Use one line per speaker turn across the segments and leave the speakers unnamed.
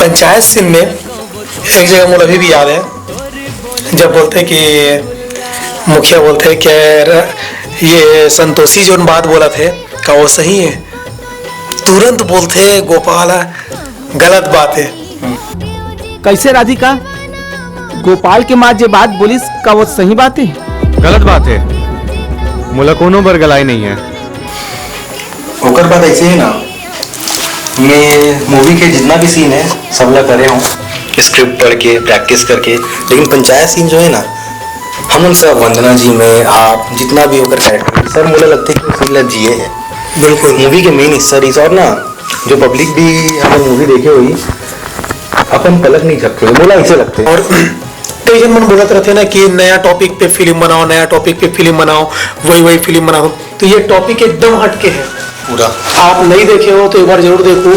Panchayat scene में एक जगह मुझे अभी भी याद है, जब बोलते कि मुखिया बोलते कि ये संतोषी जो बात बोला थे का वो सही है, तुरंत बोलते गोपाल गलत बात है।
कैसे राधिका, गोपाल के माँ जो बात बोलिस का वो सही बात है?
गलत बात है, मोला कोनो बर गलाई नहीं है।
ओकर बात ऐसे ही ना, मैं मूवी के जितना भी सीन है सब ला करे हूँ स्क्रिप्ट पढ़ के प्रैक्टिस करके, लेकिन पंचायत सीन जो है ना हम उन सब वंदना जी में आप जितना भी होकर कैरेक्टर सर मुझे लगता है कि सीन ला जिए है बिल्कुल मूवी के मेन हिस्सा रही। और ना जो पब्लिक भी हमें मूवी देखे हुई अपन पलक नहीं झपके बोला ऐसे लगते।
और टेंशन मन बोलते रहते ना कि नया टॉपिक पे फिल्म बनाओ, नया टॉपिक पे फिल्म बनाओ, वही फिल्म बनाओ, तो ये टॉपिक एकदम हटके है
पूरा।
आप नहीं देखे हो तो एक बार जरूर देखो,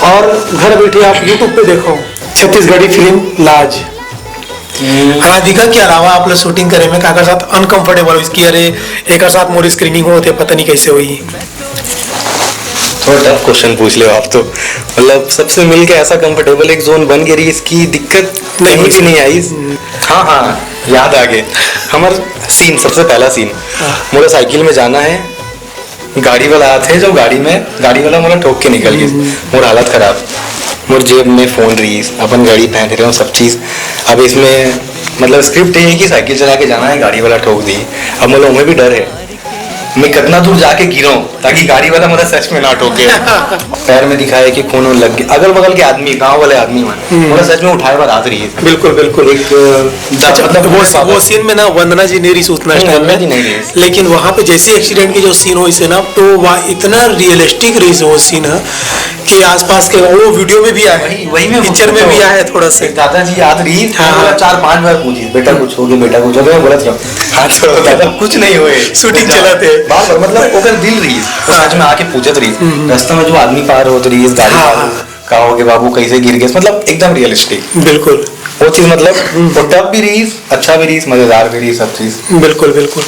और घर बैठे आप यूट्यूब पे देखो छत्तीसगढ़ी फिल्म लाज। राधिका के अलावा आप लोग शूटिंग करे में काका साथ अनकंफर्टेबल इसकी, अरे एक साथ मोरी स्क्रीनिंग होते पता नहीं कैसे हुई।
थोड़ा टफ क्वेश्चन पूछ ले आप तो, मतलब सबसे मिलके ऐसा कंफर्टेबल एक जोन बन गई, इसकी दिक्कत नहीं कि नहीं आई। हाँ हाँ याद आ गए हमारा सीन, सबसे पहला सीन मोटरसाइकिल में जाना है, गाड़ी वाला आते जो गाड़ी वाला मोला ठोक के निकल गई, मोर हालत खराब, मोर जेब में फोन रही, अपन गाड़ी पहन रहे हो सब चीज। अब इसमें मतलब स्क्रिप्ट ये है कि साइकिल चला के जाना है, गाड़ी वाला ठोक दी। अब मतलब उन्हें भी डर है मैं कितना दूर जाके गिरा ताकि गाड़ी वाला मतलब सच में ना ठोके। पैर में दिखाया कि खून लग गया, अगल बगल के आदमी गांव वाले आदमी मतलब सच में उठाए बात आती रही है।
बिल्कुल बिल्कुल एक
अच्छा,
मतलब वो सीन में ना वंदना जी नहीं रही सूचना इस टाइम
नहीं
में,
रही।
लेकिन वहाँ पे जैसे एक्सीडेंट के जो सीन हो इसे ना, तो वह इतना रियलिस्टिक रही वो सीन है कि आसपास के वो वीडियो में भी आया है,
वही में
पिक्चर में भी आया है थोड़ा सा।
दादाजी याद रही,
हाँ।
4-5 बार पूछी बेटा कुछ हो गया, बेटा कुछ हो गया, बोला था हाँ छोड़ो दादा कुछ नहीं हुए,
शूटिंग चलाते
बार बार मतलब ओकर दिल रही सच में आके पूछत रही, रास्ते में जो आदमी पार होत रही इस गाड़ी
हाँ,
पार का हो गया बाबू कैसे गिर गए, मतलब एकदम रियलिस्टिक
बिल्कुल
वो चीज, मतलब वो टफ भी रही, अच्छा भी रही, मजेदार भी रही, सब चीज
बिल्कुल बिल्कुल।